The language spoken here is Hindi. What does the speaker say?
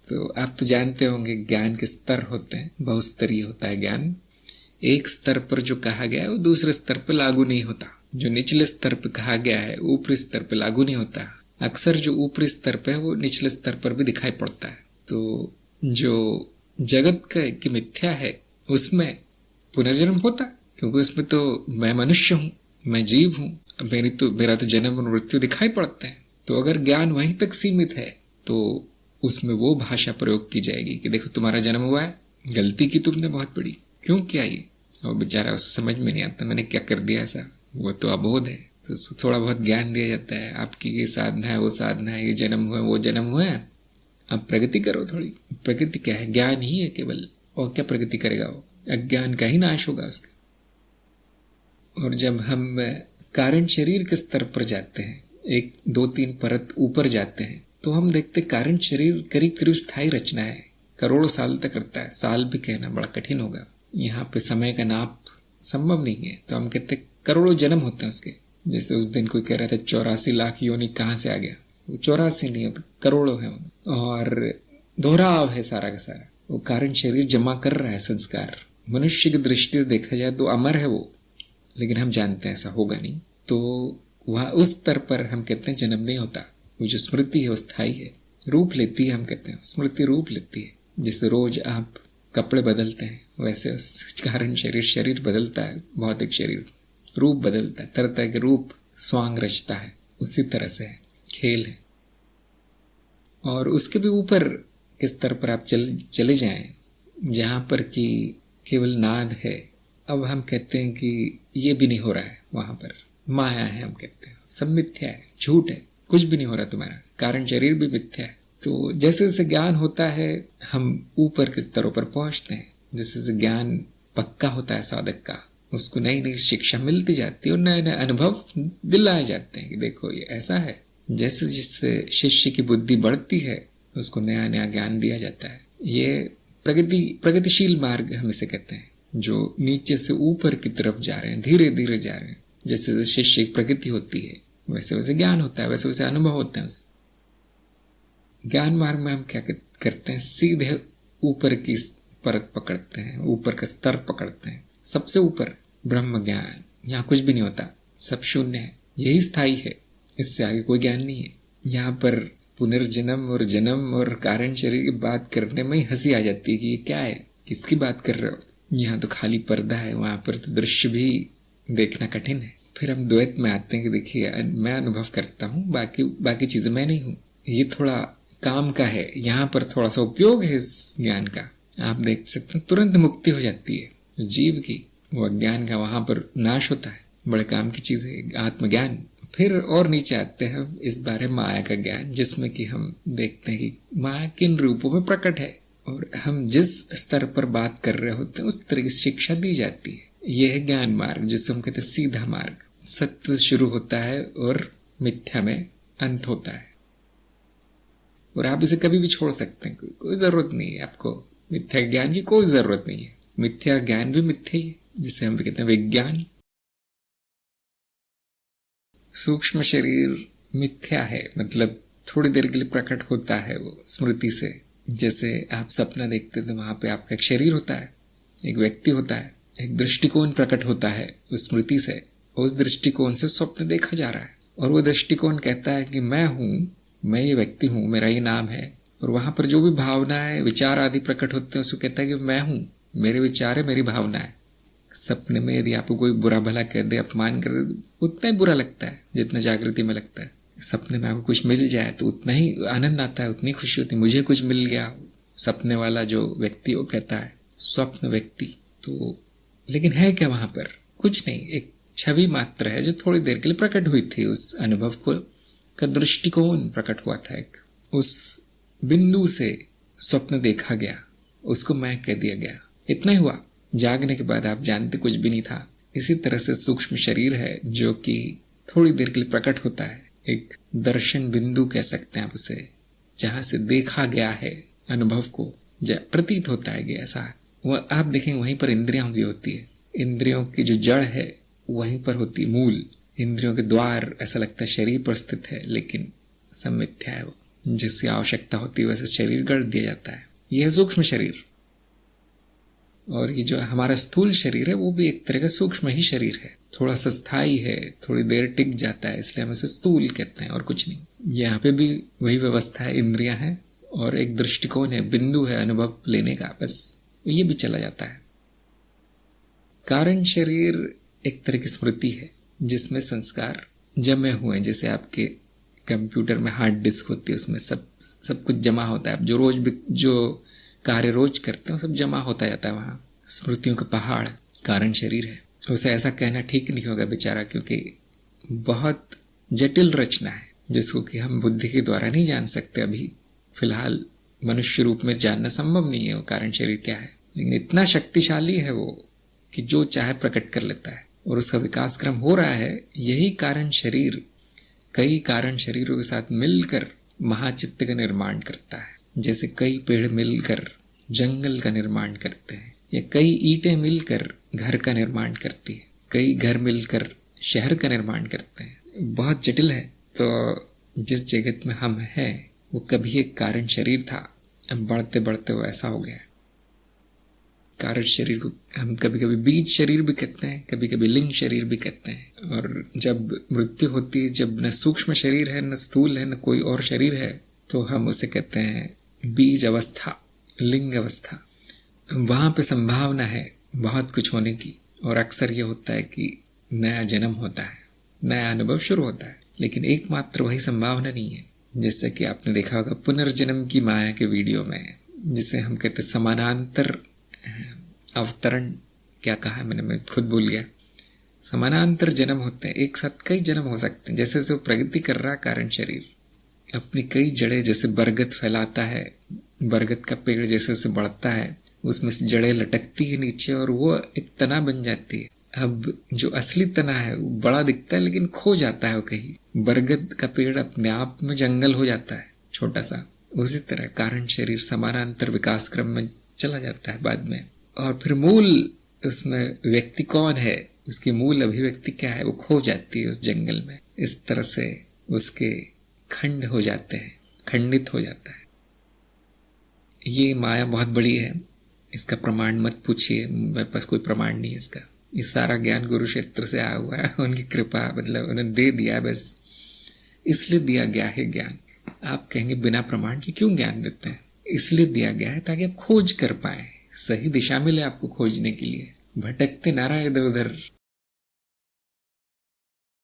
तो आप तो जानते होंगे ज्ञान के स्तर होते हैं, बहुस्तरीय होता है ज्ञान। एक स्तर पर जो कहा गया है वो दूसरे स्तर पर लागू नहीं होता, जो निचले स्तर पर कहा गया है ऊपरी स्तर पर लागू नहीं होता। अक्सर जो ऊपरी स्तर पर है वो निचले स्तर पर भी दिखाई पड़ता है। तो जो जगत का की मिथ्या है उसमें पुनर्जन्म होता, क्योंकि उसमें तो मैं मनुष्य हूँ, मैं जीव हूँ, मेरा तो जन्म और मृत्यु दिखाई पड़ता है। तो अगर ज्ञान वहीं तक सीमित है तो उसमें वो भाषा प्रयोग की जाएगी कि देखो तुम्हारा जन्म हुआ है, गलती की तुमने बहुत बड़ी, क्यों किया ये, और बेचारा उसे समझ में नहीं आता मैंने क्या कर दिया ऐसा, वो तो अबोध है। तो उसको थोड़ा बहुत ज्ञान दिया जाता है, आपकी ये साधना है, वो साधना है, ये जन्म हुआ वो जन्म हुआ है, अब प्रगति करो थोड़ी। प्रगति क्या है, ज्ञान ही है केवल, और क्या प्रगति करेगा वो, अज्ञान का ही नाश होगा उसका। और जब हम कारण शरीर के स्तर पर जाते हैं, 1-2-3 परत ऊपर जाते हैं, तो हम देखते कारण शरीर करीब करीब स्थायी रचना है, करोड़ों साल तक रहता है। साल भी कहना बड़ा कठिन होगा, यहाँ पे समय का नाप संभव नहीं है, तो हम कहते करोड़ों जन्म होते हैं उसके। जैसे उस दिन कोई कह रहा था 84 लाख योनि कहाँ से आ गया, वो 84 नहीं होता, करोड़ों है, और दोहराव है सारा का सारा। वो कारण शरीर जमा कर रहा है संस्कार। मनुष्य की दृष्टि से देखा जाए तो अमर है वो, लेकिन हम जानते हैं ऐसा होगा नहीं। तो वह उस स्तर पर हम कहते हैं जन्म नहीं होता। वो जो स्मृति है वो स्थायी है, रूप लेती है, हम कहते हैं स्मृति रूप लेती है। जैसे रोज आप कपड़े बदलते हैं वैसे उस कारण शरीर बदलता है, भौतिक शरीर रूप बदलता है, तरह तरह के रूप स्वांग रचता है, उसी तरह से है, खेल है। और उसके भी ऊपर के स्तर पर आप चले जाएं जहां पर कि केवल नाद है। अब हम कहते हैं कि ये भी नहीं हो रहा है, वहां पर माया है, हम कहते हैं सब मिथ्या है, झूठ है, कुछ भी नहीं हो रहा तुम्हारा, कारण शरीर भी मिथ्या है। तो जैसे जैसे ज्ञान होता है हम ऊपर के स्तरों पर पहुंचते हैं, जैसे जैसे ज्ञान पक्का होता है साधक का, उसको नई नई शिक्षा मिलती जाती है और नए नए अनुभव दिलाए जाते हैं कि देखो ये ऐसा है। जैसे जैसे शिष्य की बुद्धि बढ़ती है उसको नया नया ज्ञान दिया जाता है। ये प्रगतिशील मार्ग हम इसे कहते हैं, जो नीचे से ऊपर की तरफ जा रहे हैं, धीरे धीरे जा रहे हैं। जैसे जैसे शिष्य की प्रगति होती है वैसे वैसे ज्ञान होता है, वैसे वैसे अनुभव होते हैं। ज्ञान मार्ग में हम क्या करते हैं, सीधे ऊपर की परत पकड़ते हैं, ऊपर का स्तर पकड़ते हैं, सबसे ऊपर ब्रह्म ज्ञान। यहाँ कुछ भी नहीं होता, सब शून्य है, यही स्थायी है, इससे आगे कोई ज्ञान नहीं है। यहाँ पर पुनर्जन्म और जन्म और कारण शरीर की बात करने में ही हंसी आ जाती है कि ये क्या है, किसकी बात कर रहे हो। यहाँ तो खाली पर्दा है, वहां पर तो दृश्य भी देखना कठिन है। फिर हम द्वैत में आते हैं कि देखिए मैं अनुभव करता हूँ, बाकी चीजें मैं नहीं हूँ। ये थोड़ा काम का है, यहाँ पर थोड़ा सा उपयोग है इस ज्ञान का। आप देख सकते हैं तुरंत मुक्ति हो जाती है जीव की, वो अज्ञान का वहां पर नाश होता है, बड़े काम की चीज है आत्मज्ञान। फिर और नीचे आते हैं इस बारे माया का ज्ञान, जिसमें कि हम देखते हैं कि माया किन रूपों में प्रकट है, और हम जिस स्तर पर बात कर रहे होते हैं उस तरह की शिक्षा दी जाती है। यह है ज्ञान मार्ग, जिसे हम कहते हैं सीधा मार्ग। सत्य शुरू होता है और मिथ्या में अंत होता है, और आप इसे कभी भी छोड़ सकते हैं, कोई जरूरत नहीं है आपको मिथ्या ज्ञान की, कोई जरूरत नहीं है। मिथ्या ज्ञान भी मिथ्या ही है, जिसे हम कहते हैं विज्ञान। सूक्ष्म शरीर मिथ्या है, मतलब थोड़ी देर के लिए प्रकट होता है वो स्मृति से। जैसे आप सपना देखते हैं तो वहां पे आपका एक शरीर होता है, एक व्यक्ति होता है, एक दृष्टिकोण प्रकट होता है उस स्मृति से, उस दृष्टिकोण से स्वप्न देखा जा रहा है, और वो दृष्टिकोण कहता है कि मैं हूँ, मैं ये व्यक्ति हूँ, मेरा ये नाम है। और वहां पर जो भी भावनाएं विचार आदि प्रकट होते हैं उसको कहता है कि मैं हूँ, मेरे विचार है, मेरी भावना है। सपने में यदि आपको कोई बुरा भला कह दे, अपमान कर दे, उतना ही बुरा लगता है जितना जागृति में लगता है। सपने में आपको कुछ मिल जाए तो उतना ही आनंद आता है, उतनी खुशी होती है, मुझे कुछ मिल गया। सपने वाला जो व्यक्ति वो कहता है स्वप्न व्यक्ति। तो लेकिन है क्या वहां पर, कुछ नहीं, एक छवि मात्र है जो थोड़ी देर के लिए प्रकट हुई थी। उस अनुभव को का दृष्टिकोण प्रकट हुआ था, एक उस बिंदु से स्वप्न देखा गया, उसको मैं कह दिया गया, इतना ही हुआ। जागने के बाद आप जानते कुछ भी नहीं था। इसी तरह से सूक्ष्म शरीर है जो कि थोड़ी देर के लिए प्रकट होता है, एक दर्शन बिंदु कह सकते हैं आप उसे, जहां से देखा गया है अनुभव को, प्रतीत होता है कि ऐसा है। वह आप देखेंगे वहीं पर इंद्रियां भी होती है, इंद्रियों की जो जड़ है वहीं पर होती है, मूल इंद्रियों के द्वार, ऐसा लगता है शरीर पर स्थित है, लेकिन सब मिथ्या है। वो जैसी आवश्यकता होती है वैसे शरीर गढ़ दिया जाता है। यह है सूक्ष्म शरीर। और ये जो हमारा स्थूल शरीर है वो भी एक तरह का सूक्ष्म ही शरीर है, थोड़ा सा स्थायी है, थोड़ी देर टिक जाता है, इसलिए हम इसे स्थूल कहते हैं और कुछ नहीं। यहाँ पे भी वही व्यवस्था है, इंद्रियां हैं और एक दृष्टिकोण है, बिंदु है अनुभव लेने का, बस ये भी चला जाता है। कारण शरीर एक तरह की स्मृति है जिसमें संस्कार जमे हुए हैं। जैसे आपके कंप्यूटर में हार्ड डिस्क होती है, उसमें सब कुछ जमा होता है। आप जो कार्य रोज करते हैं सब जमा होता जाता है वहाँ। स्मृतियों का पहाड़ कारण शरीर है। उसे ऐसा कहना ठीक नहीं होगा बेचारा, क्योंकि बहुत जटिल रचना है जिसको कि हम बुद्धि के द्वारा नहीं जान सकते। अभी फिलहाल मनुष्य रूप में जानना संभव नहीं है वो कारण शरीर क्या है, लेकिन इतना शक्तिशाली है वो कि जो चाहे प्रकट कर लेता है और उसका विकास क्रम हो रहा है। यही कारण शरीर कई कारण शरीरों के साथ मिलकर महाचित्त का निर्माण करता है। जैसे कई पेड़ मिलकर जंगल का निर्माण करते हैं, या कई ईंटें मिलकर घर का निर्माण करती है, कई घर मिलकर शहर का निर्माण करते हैं। बहुत जटिल है। तो जिस जगत में हम हैं वो कभी एक कारण शरीर था, अब बढ़ते बढ़ते वो ऐसा हो गया। कारण शरीर को हम कभी कभी बीज शरीर भी कहते हैं, कभी कभी लिंग शरीर भी कहते हैं। और जब मृत्यु होती है, जब न सूक्ष्म शरीर है, न स्थूल है, न कोई और शरीर है, तो हम उसे कहते हैं बीज अवस्था, लिंग अवस्था। वहाँ पे संभावना है बहुत कुछ होने की, और अक्सर ये होता है कि नया जन्म होता है, नया अनुभव शुरू होता है, लेकिन एकमात्र वही संभावना नहीं है। जैसे कि आपने देखा होगा पुनर्जन्म की माया के वीडियो में, जिसे हम कहते समानांतर अवतरण, क्या कहा है मैंने, मैं खुद भूल गया। समानांतर जन्म होते हैं, एक साथ कई जन्म हो सकते हैं। जैसे वो प्रगति कर रहा कारण शरीर अपनी कई जड़ें, जैसे बरगद फैलाता है, बरगद का पेड़ जैसे से बढ़ता है, उसमें से जड़ें लटकती है नीचे और वो एक तना बन जाती है। अब जो असली तना है वो बड़ा दिखता है लेकिन खो जाता है वो कहीं। बरगद का पेड़ अपने आप में जंगल हो जाता है छोटा सा। उसी तरह कारण शरीर समानांतर विकास क्रम में चला जाता है बाद में, और फिर मूल उसमें व्यक्ति कौन है, उसकी मूल अभिव्यक्ति क्या है, वो खो जाती है उस जंगल में। इस तरह से उसके खंड हो जाते हैं, खंडित हो जाता है। ये माया बहुत बड़ी है, इसका प्रमाण मत पूछिए, मेरे पास कोई प्रमाण नहीं है इसका। ये सारा ज्ञान गुरु क्षेत्र से आया हुआ है, उनकी कृपा, मतलब उन्होंने दे दिया, बस इसलिए दिया गया है ज्ञान। आप कहेंगे बिना प्रमाण के क्यों ज्ञान देते हैं? इसलिए दिया गया है ताकि आप खोज कर पाए, सही दिशा मिले आपको खोजने के लिए, भटकते ना रहे इधर उधर